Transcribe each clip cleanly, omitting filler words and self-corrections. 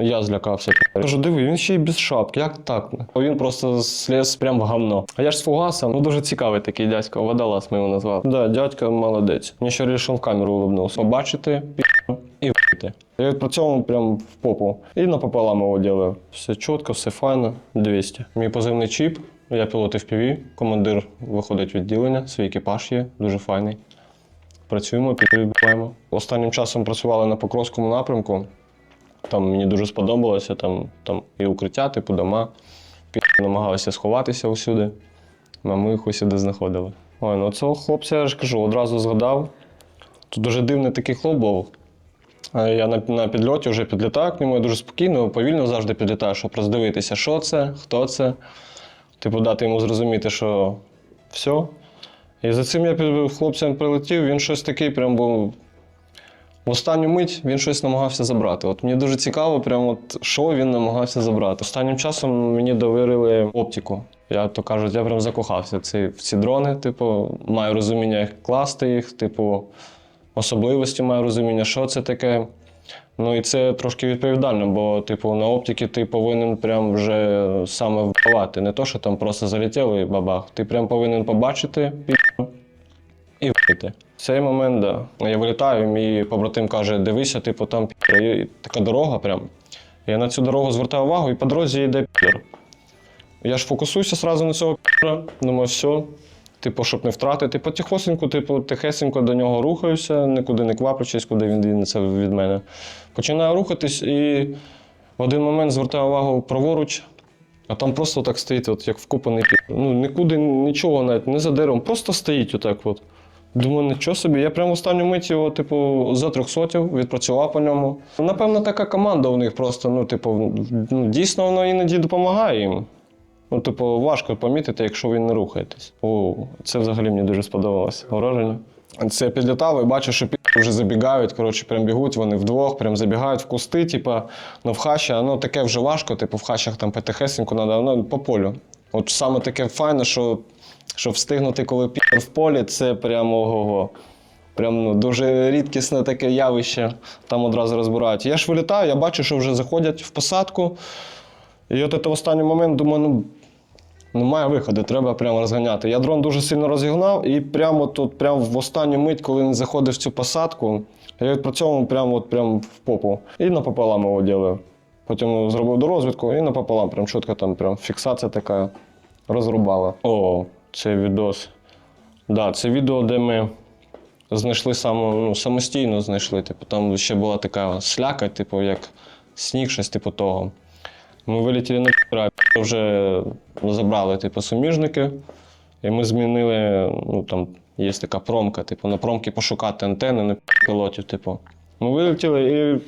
Я злякався. Кажу, диви, він ще й без шапки, як так? Він просто сліз прям в говно. А я ж з фугасом, ну дуже цікавий такий дядько, водолаз ми його назвали. Да, дядько молодець. Мені ще вирішив в камеру улыбнувся. Побачити, і вийти. Я відпрацьовував прям в попу. І напополам його ділив. Все чітко, все файно, 200. Мій позивний чіп, я пілот FPV, командир виходить в відділення, свій екіпаж є, дуже файний. Працюємо, підбиваємо. Останнім часом працювали на Покровському напрямку. Там мені дуже сподобалося, там і укриття, типу дома. Намагалися сховатися усюди, а ми їх усюди знаходили. Ой, ну цього хлопця, я ж кажу, одразу згадав. Тут дуже дивний такий хлоп був. Я на підльоті вже підлітаю к ньому, я дуже спокійно, повільно завжди підлітаю, щоб роздивитися, що це, хто це. Типу дати йому зрозуміти, що все. І за цим я хлопцем прилетів, він щось такий прям був. В останню мить він щось намагався забрати. От мені дуже цікаво, прям от, що він намагався забрати. Останнім часом мені довірили оптику. Я, то кажуть, я прям закохався в ці дрони, типу, маю розуміння, як класти їх, типу, особливості маю розуміння, що це таке. Ну і це трошки відповідально, бо типу, на оптиці ти повинен прям вже саме вбивати. Не то, що там просто залетіло і бабах. Ти прям повинен побачити і вийти. В цей момент, да. Я вилітаю, мій побратим каже, дивися, типу, там така дорога прям. Я на цю дорогу звертаю увагу і по дорозі йде пір. Я ж фокусуюся одразу на цього піра, думаю, все. Типу, щоб не втратити. Потихосеньку, типу, тихесенько до нього рухаюся, нікуди не кваплячись, куди він дінеться від мене. Починаю рухатись і в один момент звертаю увагу праворуч, а там просто так стоїть, от, як вкопаний пір. Ну, нікуди, нічого навіть, не за деревом, просто стоїть отак от. Думаю, нічого собі. Я прямо в останню мить його, типу, за 300 відпрацював по ньому. Напевно, така команда у них просто, ну, типу, дійсно воно іноді допомагає їм. Ну, типу, важко помітити, якщо він не рухаєтесь. О, це взагалі мені дуже сподобалося враження. Це я підлітав і бачу, що вже забігають, коротше, прям бігуть, вони вдвох, прям забігають в кусти, типу, ну, в хащі, ну, таке вже важко, типу, в хащах там потихесеньку треба, ну, по полю. От саме таке файне, що встигнути, коли пір в полі, це прямо ого-го. Прям, ну, дуже рідкісне таке явище, там одразу розбирають. Я ж вилітаю, я бачу, що вже заходять в посадку. І от в останній момент думаю, ну, немає виходу, треба прямо розганяти. Я дрон дуже сильно розігнав і прямо тут, прямо в останню мить, коли він заходив в цю посадку, я відпрацьовував прямо в попу. І напополам його ділив. Потім зробив дорозвідку і напополам, прям чітко там прям фіксація така розрубала. О, це відос. Да, це відео, де ми знайшли самостійно знайшли. Типу, там ще була така сляка, типу, як сніг, щось типу того. Ми вилетіли на піра, вже забрали типу, суміжники. І ми змінили, ну там є така промка, типу, на промки пошукати антени на пілотів. Типу. Ми вилетіли і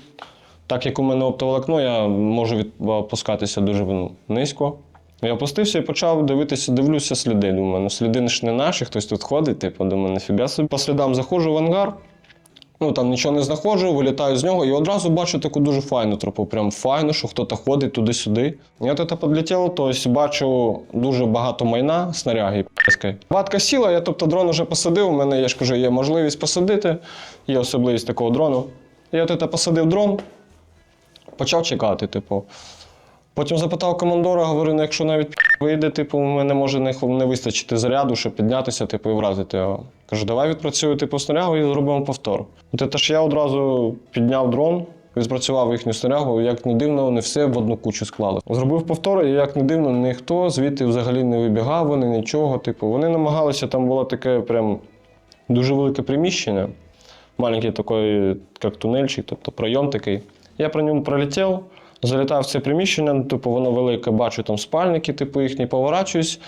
так як у мене оптоволокно, я можу опускатися дуже низько. Я опустився і почав дивлюся сліди. Думаю, ну сліди ж не наші, хтось тут ходить, типу, думаю, нафіга собі. По слідам заходжу в ангар, ну там нічого не знаходжу, вилітаю з нього і одразу бачу таку дуже файну тропу. Прям файну, що хтось ходить туди-сюди. Я тут підлетіло, тобто бачу дуже багато майна, снаряги. Ватка сіла, я тобто дрон вже посадив, у мене, я ж кажу, є можливість посадити, є особливість такого дрону. Я тут посадив дрон, почав чекати, типу. Потім запитав командора, говорю, ну якщо навіть вийде, типу, у мене може не вистачити заряду, щоб піднятися, типу, і вразити його. Кажу, давай відпрацюю типу снарягу і зробимо повтор. От ж я одразу підняв дрон, відпрацював їхню снарягу, як не дивно, вони все в одну кучу склали. Зробив повтор, і як не дивно, ніхто звідти взагалі не вибігав, вони нічого, типу. Вони намагалися, там було таке прям дуже велике приміщення, маленький такий, як тунельчик, тобто пройом такий. Я про ньому пролетів. Залітаю в це приміщення, типу, воно велике, бачу там спальники, типу, їхні, поворачуюсь.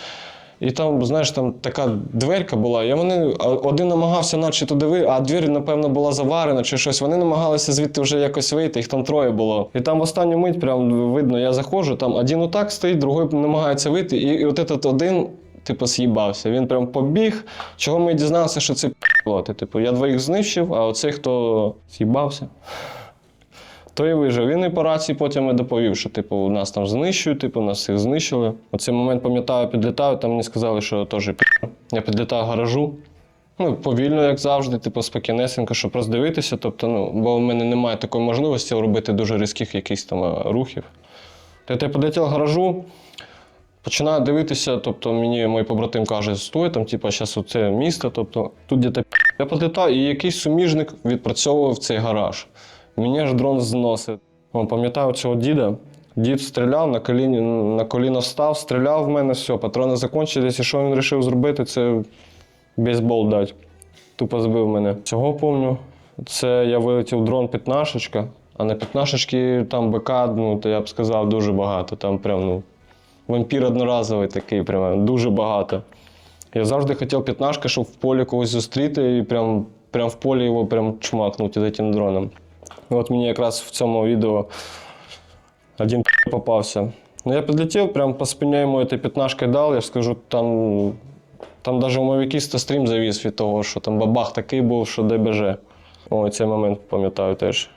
І там, знаєш, там така дверка була, і вони, один намагався наче туди а двір, напевно, була заварена чи щось. Вони намагалися звідти вже якось вийти, їх там троє було. І там в останню мить, прям видно, я заходжу, там один отак стоїть, другий намагається вийти, і от этот один, типу, з'їбався. Він прям побіг, чого ми дізналися, що це пілоти. Типу, я двоїх знищив, а оцей, хто з'їбався, то і вижив. Він і по рації потім і доповів, що типу, нас там знищують, типу, нас всіх знищили. У цей момент, пам'ятаю, підлітаю, там мені сказали, що теж Я підлітаю в гаражу, Ну, повільно, як завжди, типу, спокійнесенько, щоб роздивитися. Тобто, ну, бо в мене немає такої можливості робити дуже різких якихось там рухів. Я підлетів до гаражу, починаю дивитися, тобто мені мій побратим каже, стой, там, типу, зараз оце місто, тобто тут де-то я підлітаю, і якийсь суміжник відпрацьовував цей гараж. Мені аж дрон зносить. Пам'ятаю цього діда. Дід стріляв, на коліно встав, стріляв в мене, все, патрони закінчились, і що він вирішив зробити, це бейсбол дати. Тупо збив мене. Цього пам'ятаю, це я вилетів дрон п'ятнашечка, а на п'ятнашечки там БК, ну, то я б сказав, дуже багато. Там прям, ну, вампір одноразовий такий, прям, дуже багато. Я завжди хотів п'ятнашка, щоб в полі когось зустріти і прям в полі його прям чмакнути цим дроном. І от мені якраз в цьому відео один попався. Ну, я підлетів, прям по спині йому этой п'ятнашкою дав, я ж скажу, там навіть у мовікіста стрім завіс від того, що там бабах такий був, що ДБЖ. Ой, цей момент пам'ятаю теж.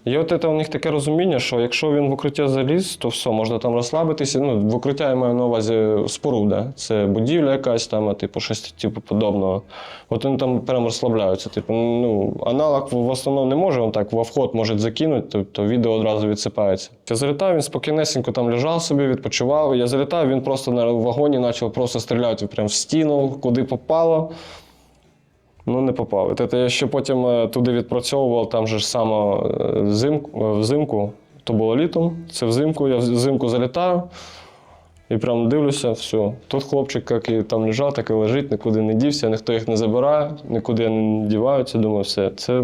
І от це у них таке розуміння, що якщо він в укриття заліз, то все, можна там розслабитися. Ну, в укриття я маю на увазі споруда. Це будівля якась там, типу, щось типу подобного. От вони там прям розслабляються. Типу, ну, аналог в основному не може, він так во вход може закинути, тобто відео одразу відсипається. Я залітав, він спокійнесенько там лежав собі, відпочивав. Я залітав, він просто на вагоні почав просто стріляти прямо в стіну, куди попало. Ну, не попав. Це я ще потім туди відпрацьовував, там же ж саме взимку, то було літом, це взимку, я взимку залітаю і прям дивлюся, все. Тут хлопчик, як і там лежав, так і лежить, нікуди не дівся, ніхто їх не забирає, нікуди не діваються, думаю, все, це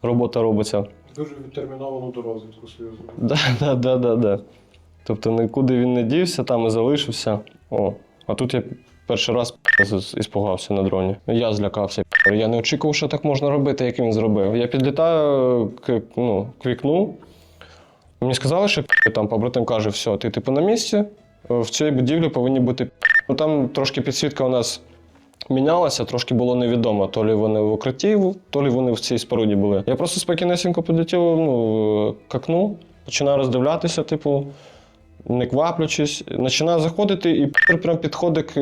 робота робиться. Дуже відтерміновану до розвитку свою зробив. Да. Тобто нікуди він не дівся, там і залишився. О, а тут я перший раз іспугався на дроні. Я злякався. Я не очікував, що так можна робити, як він зробив. Я підлітаю к вікну. Мені сказали, що там побратим каже, все, ти типу на місці, в цій будівлі повинні бути. Ну, там трошки підсвітка у нас мінялася, трошки було невідомо, то лі вони в укритті, то лі вони в цій споруді були. Я просто спокійнесенько підлетів к окну, починаю роздивлятися, типу, не кваплячись, починаю заходити, і прям підходить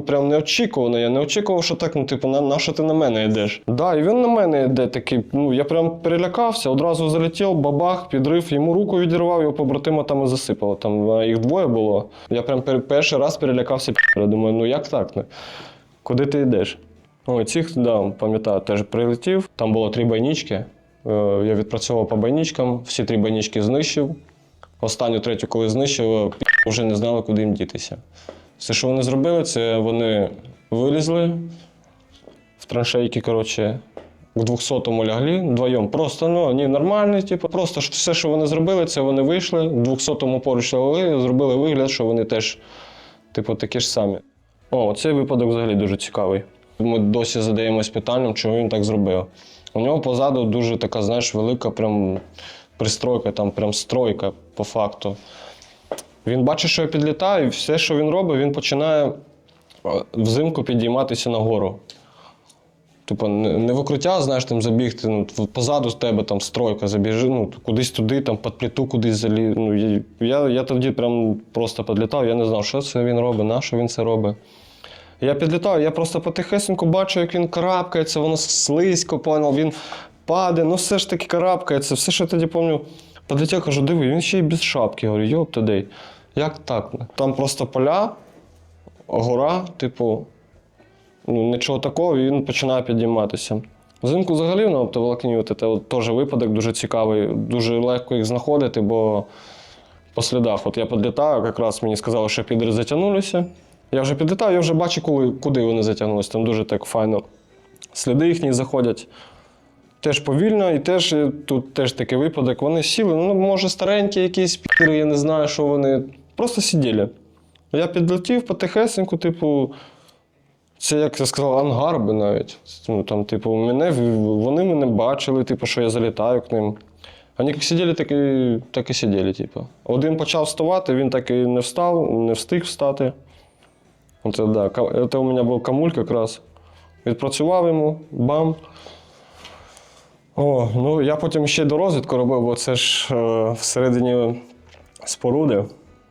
прям неочікувано. Я не очікував, що так, ну, типу, на що ти на мене йдеш? Да, і він на мене йде такий, ну, я прям перелякався, одразу залетів, бабах, підрив, йому руку відірвав, його побратима там і засипало. Там їх двоє було. Я прям перший раз перелякався, думаю, ну як так? Куди ти йдеш? Ой, цих, да, пам'ятаю, теж прилетів, там було 3 бойнички, я відпрацьовував по бойничкам, всі 3 бойнички знищив. Останню, третю, коли знищив, вже не знали, куди їм дітися. Все, що вони зробили, це вони вилізли в траншейки, коротше, к 200-му лягли вдвоєм. Просто, ну, вони нормальні, типу, просто все, що вони зробили, це вони вийшли, к 200-му поруч лягли, зробили вигляд, що вони теж, типу, такі ж самі. О, цей випадок взагалі дуже цікавий. Ми досі задаємось питанням, чому він так зробив. У нього позаду дуже така, знаєш, велика прям пристройка, там прям стройка по факту. Він бачить, що я підлітаю, і все, що він робить, він починає взимку підійматися нагору. Типу, не в укриття, знаєш, там забігти, ну, позаду з тебе там стройка, забіжи, ну, кудись туди, там під плиту кудись заліз. Ну, я тоді прям просто підлітав, я не знав, що це він робить, на що він це робить. Я підлітав, я просто потихесеньку бачу, як він карабкається, воно слизько, понял, він падає, ну все ж таки карабкається, все, що я тоді пам'ятаю. Підлетів, кажу, диви, він ще й без шапки. Говорю, йоп-тудей, як так? Там просто поля, гора, типу, ну, нічого такого, і він починає підійматися. Взимку взагалі на оптоволокні, це теж випадок дуже цікавий, дуже легко їх знаходити, бо по слідах. От я підлітаю, якраз мені сказали, що підри затягнулися. Я вже підлітав, я вже бачу, куди вони затягнулися, там дуже так файно. Сліди їхні заходять. Теж повільно, і теж тут теж такий випадок. Вони сіли, ну, може, старенькі якісь підри, я не знаю, що вони. Просто сиділи. Я підлетів потихесеньку, типу, це, як я сказав, ангар би навіть. Ну, там, типу, вони мене бачили, типу, що я залітаю к ним. Вони як сиділи, так і сиділи, типу. Один почав вставати, він так і не встав, не встиг встати. Оце, да, це у мене був камуль якраз. Відпрацював йому, бам. О, ну я потім ще до розвідку робив, бо це ж всередині споруди.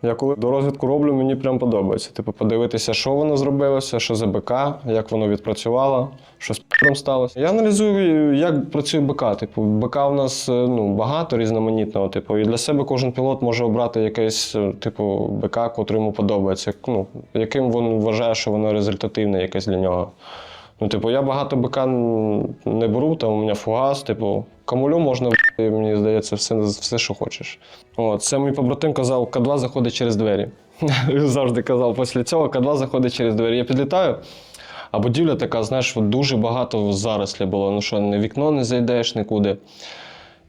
Я коли до розвідку роблю, мені прям подобається. Типу, подивитися, що воно зробилося, що за БК, як воно відпрацювало, що з п***ом сталося. Я аналізую, як працює БК. Типу, БК у нас багато різноманітного. Типу, і для себе кожен пілот може обрати якийсь типу БК, котрий йому подобається. Яким він вважає, що воно результативне якесь для нього. Типу, я багато БК не беру, там у мене фугас, типу, камулю можна, мені здається, все, що хочеш. Це мій побратим казав, К2 заходить через двері. Він завжди казав, після цього К2 заходить через двері. Я підлітаю, а будівля така, знаєш, дуже багато зарослі було, ну що, на вікно не зайдеш нікуди.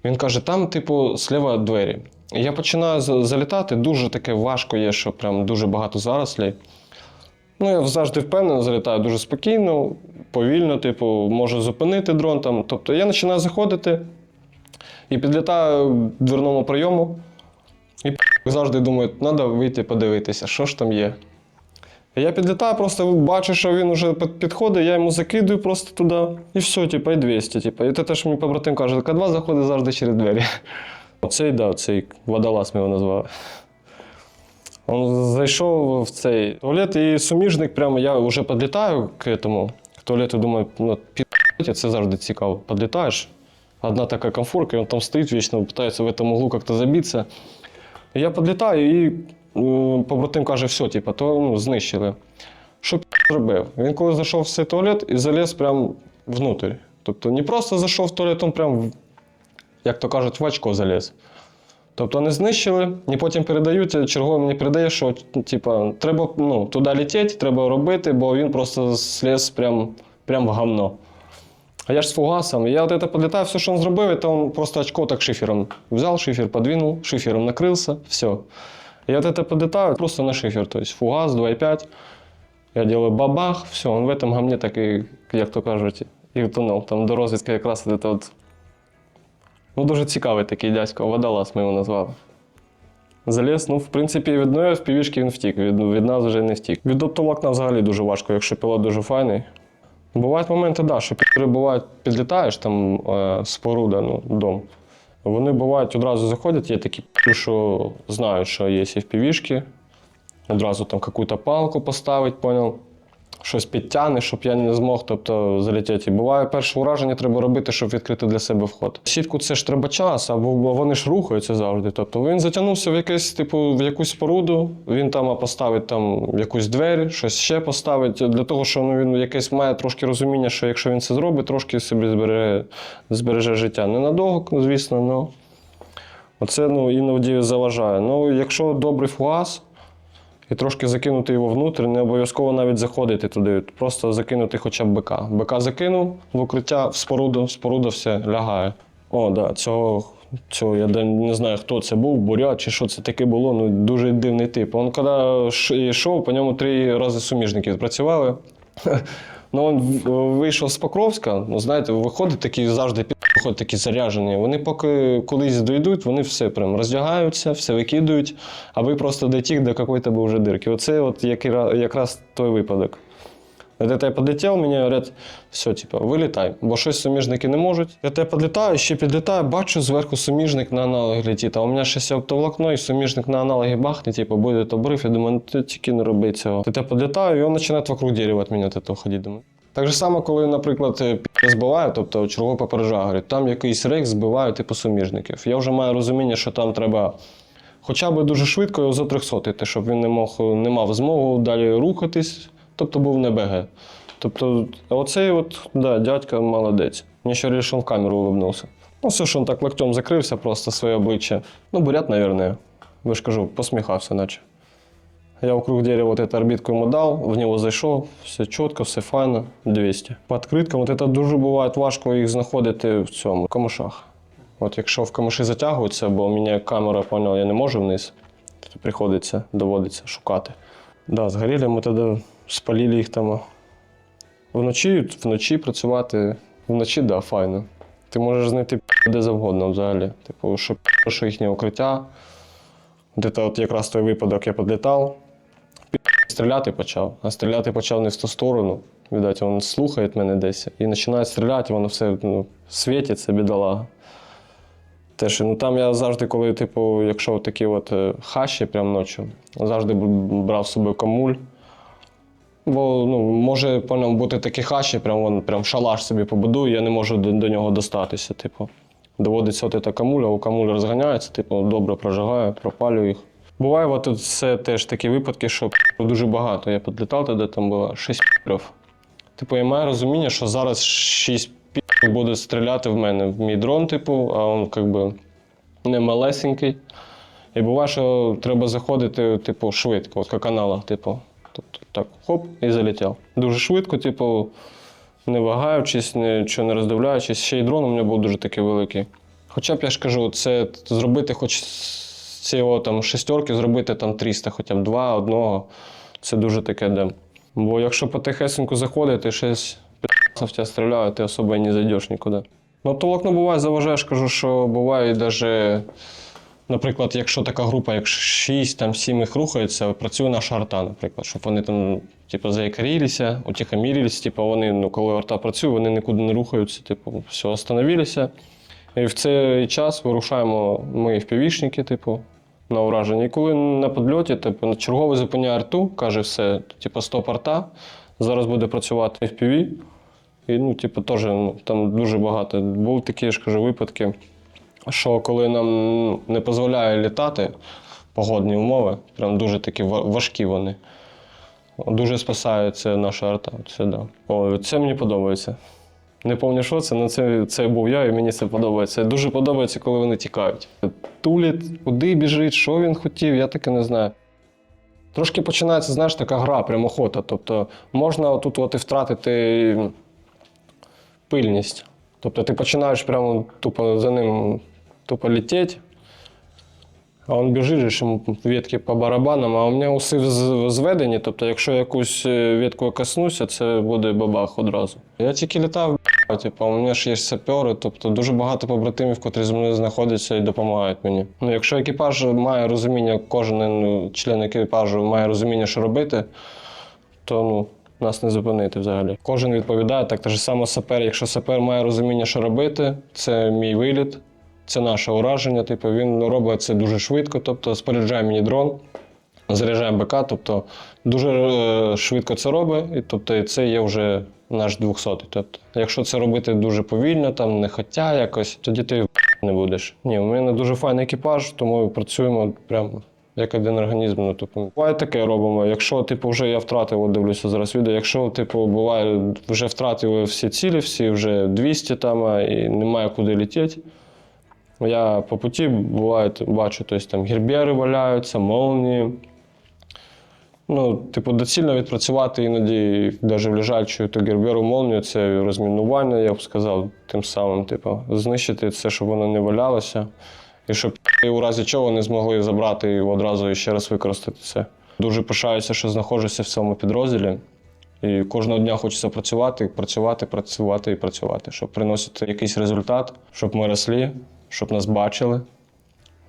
Він каже, там, типу, зліва двері. І я починаю залітати, дуже таке важко є, що прям дуже багато зарослей. Я завжди впевнено залітаю дуже спокійно, повільно, типу, можу зупинити дрон там. Тобто я починаю заходити і підлітаю к дверному прийому. І завжди думаю, треба вийти подивитися, що ж там є. І я підлітаю, просто бачу, що він вже підходить, я йому закидую просто туди. І все, типу, і 200. Типу. І те теж мій побратим каже, К2 заходить завжди через двері. Цей водолаз ми його назвали. Він зайшов в цей туалет, і суміжник, прямо я вже підлітаю к туалету, думаю, це завжди цікаво. Підлітаєш, одна така комфорка, і він там стоїть вічно, намагається в цьому углу як-то забитися. І я підлітаю, і побратим каже, все, типу, то знищили. Що зробив? Він коли зайшов в цей туалет і заліз прямо внутрь. Тобто не просто зайшов в туалет, він прямо, як то кажуть, в очко заліз. Тобто не знищили, і потім передають, черговий мені передає, що типу, треба туди летіти, треба робити, бо він просто сліз прям в говно. А я ж з фугасом, і я це підлітаю, все, що він зробив, це він просто очко так шифером взяв, шифер подвинув, шифером накрився, все. Я це підлітаю просто на шифер, тобто фугас 2,5, я роблю бабах, все, він в этом говні так, і, як то кажуть, і втонув. Там до розвідки якраз це от. Дуже цікавий такий дядько, водолаз ми його назвали. Заліз, в принципі, від одної FPV-шки він втік, від нас вже не втік. Від оптоволокна взагалі дуже важко, якщо пілот дуже файний. Бувають моменти, що бувають, підлітаєш, там споруда, дом. Вони бувають, одразу заходять, є такі, що знають, що є FPV-шки, одразу там якусь палку поставить, поняв? Щось підтягне, щоб я не змог залетіти. Буває, перше ураження треба робити, щоб відкрити для себе вход. Сітку це ж треба час, або вони ж рухаються завжди. Тобто він затягнувся в якусь споруду, він там поставить якусь двері, щось ще поставить, для того, що він якесь має трошки розуміння, що якщо він це зробить, трошки собі збереже життя. Ненадовго, звісно, але оце іноді заважає. Якщо добрий фугас, і трошки закинути його внутрь, не обов'язково навіть заходити туди, просто закинути хоча б БК. БК закинув в укриття, в споруда все лягає. Цього я не знаю, хто це був, бурят чи що це таке було, дуже дивний тип. Він коли йшов, по ньому 3 рази суміжники відпрацювали. Він вийшов з Покровська, знаєте, виходить такий завжди виходять такі заряджені. Вони поки колись дійдуть, вони все прям роздягаються, все викидують, а ви просто дотік до якоїсь вже дирки. Оце якраз той випадок. Я підлетів, мені говорять, все, вилітай, бо щось суміжники не можуть. Я підлітаю, ще підлітаю, бачу, зверху суміжник на аналог летить, а у мене ще оптоволокно, і суміжник на аналогі бахне, буде обрив, я думаю, тільки не роби цього. Я підлітаю, і він починає вокруг дерева від мене ходити. Так же само, коли, наприклад, збиваю, тобто чергово попереджаю, говорить, там якийсь рейк збиває суміжників. Я вже маю розуміння, що там треба хоча б дуже швидко його затрьохсотити, щоб він не мав змогу далі рухатись, тобто був не БГ. Тобто оцей дядька молодець. Мені ще вирішив в камеру улыбнувся. Все, що він так локтем закрився, просто своє обличчя. Бурят, мабуть, я ж кажу, посміхався наче. Я вокруг дерева орбитку ему дал, в него зайшов, все чітко, все файно, 200. По відкриткам, це дуже буває важко їх знаходити в цьому камушах. Якщо в камуші затягуються, бо у мене камера, понял, я не можу вниз, то доводиться шукати. Згоріли, ми тоді спалили їх там. Вночі працювати, вночі, файно. Ти можеш знайти де завгодно взагалі. Що їхнє укриття. Якраз той випадок я підлітав. Стріляти почав, а стріляти почав не в ту сторону. Видать, він слухає мене десь і починає стріляти, воно все світиться, бідолага. теж, ну там я завжди, коли, типу, якщо такі от хащі прям ночі, завжди брав з собою камуль. Бо ну, може по ньому бути такі хащі, прям шалаш собі побудую, я не можу до нього достатися. Типу. Доводиться от ця камуля, у камулі розганяється, типу, добре прожигаю, пропалюю їх. Буває, от це теж такі випадки, що дуже багато. Я підлітав туди, там було 6 пірів. Типу, я маю розуміння, що зараз 6 пірів будуть стріляти в мене в мій дрон, типу, а він якби не малесенький. І буває, що треба заходити, типу, швидко, от по каналах, типу. Тобто так, хоп, і залетів. Дуже швидко, типу, не вагаючись, нічого не роздивляючись. Ще й дрон у мене був дуже такий великий. Хоча б, я ж кажу, це зробити хоч з цього там шестерки, зробити там 300, хоча б 2, одного, це дуже таке де. Бо якщо потихесеньку заходити, щось в тебе стріляють, ти особо і не зайдеш нікуди. Ну, то волокно буває, заважаєш, кажу, що буває навіть, наприклад, якщо така група, як 6, там 7 їх рухається, працює наша арта, наприклад, щоб вони там, типу, заякорилися, утихомирились, типу, вони, ну, коли арта працює, вони нікуди не рухаються, типу, все, остановилися. І в цей час вирушаємо ми впівішники, типу, на ураження. І коли на підльоті, типу, черговий зупиняє арту, каже все, типу, стоп арта, зараз буде працювати FPV. І, ну, типу, теж, ну, там дуже багато. Були такі, я ж кажу, випадки, що коли нам не дозволяє літати, погодні умови, прям дуже такі важкі вони, дуже спасає це наша арта. Це, да. О, це мені подобається. Не пам'ятаю, що це, але це був я, і мені це подобається. Дуже подобається, коли вони тікають. Тулять, куди біжить, що він хотів, я таки не знаю. Трошки починається, знаєш, така гра, прям охота. Тобто можна тут от і втратити пильність. Тобто ти починаєш прямо тупо за ним тупо летіти, а він біжить, йому ветки по барабанам, а у мене уси зведені, тобто якщо якусь ветку коснуся, це буде бабах одразу. Я тільки літав, типу, у мене ж є сапери, тобто дуже багато побратимів, котрі зі мною знаходяться і допомагають мені. Ну, якщо екіпаж має розуміння, кожен член екіпажу має розуміння, що робити, то ну, нас не зупинити взагалі. Кожен відповідає, так же само сапер. Якщо сапер має розуміння, що робити, це мій виліт, це наше ураження. Типу, він робить це дуже швидко, тобто споряджає мені дрон, заряджає БК, тобто дуже швидко це робить, і тобто, це є вже наш 200-й. Тобто, якщо це робити дуже повільно, там не хотя якось, тоді ти не будеш. Ні, у мене дуже файний екіпаж, тому працюємо прямо як один організм. Ну, типу, буває таке робимо. Якщо типу, вже я втратив, от дивлюся зараз відео, якщо типу, буває, вже втратили всі цілі, всі вже 200 там, і немає куди летіти. Я по путі буває, бачу, тобто, там гербери валяються, молнії. Ну, типу, доцільно відпрацювати іноді, навіть в лежачу то герберу молнію, це розмінування, я б сказав, тим самим, типу, знищити це, щоб воно не валялося. І щоб у разі чого не змогли забрати і одразу і ще раз використати це. Дуже пишаюся, що знаходжуся в цьому підрозділі. І кожного дня хочеться працювати, і працювати, щоб приносити якийсь результат, щоб ми росли, щоб нас бачили.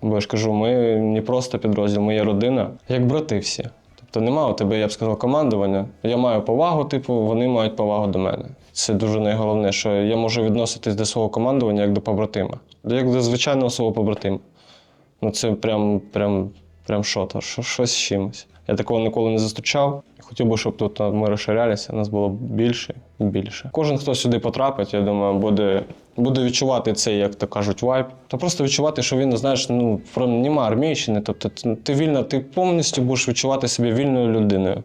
Бо я ж кажу, ми не просто підрозділ, ми є родина, як брати всі. Тобто немає у тебе, я б сказав, командування. Я маю повагу, типу, вони мають повагу до мене. Це дуже найголовніше, що я можу відноситись до свого командування як до побратима. Як до звичайного свого побратима. Ну це прям що-то, щось з чимось. Я такого ніколи не зустрічав. Хотів би, щоб тут ми розширялися, нас було більше і більше. Кожен, хто сюди потрапить, я думаю, буде відчувати цей, як то кажуть, вайб. Та просто відчувати, що він, знаєш, ну, нема армійщини. Тобто ти повністю будеш відчувати себе вільною людиною.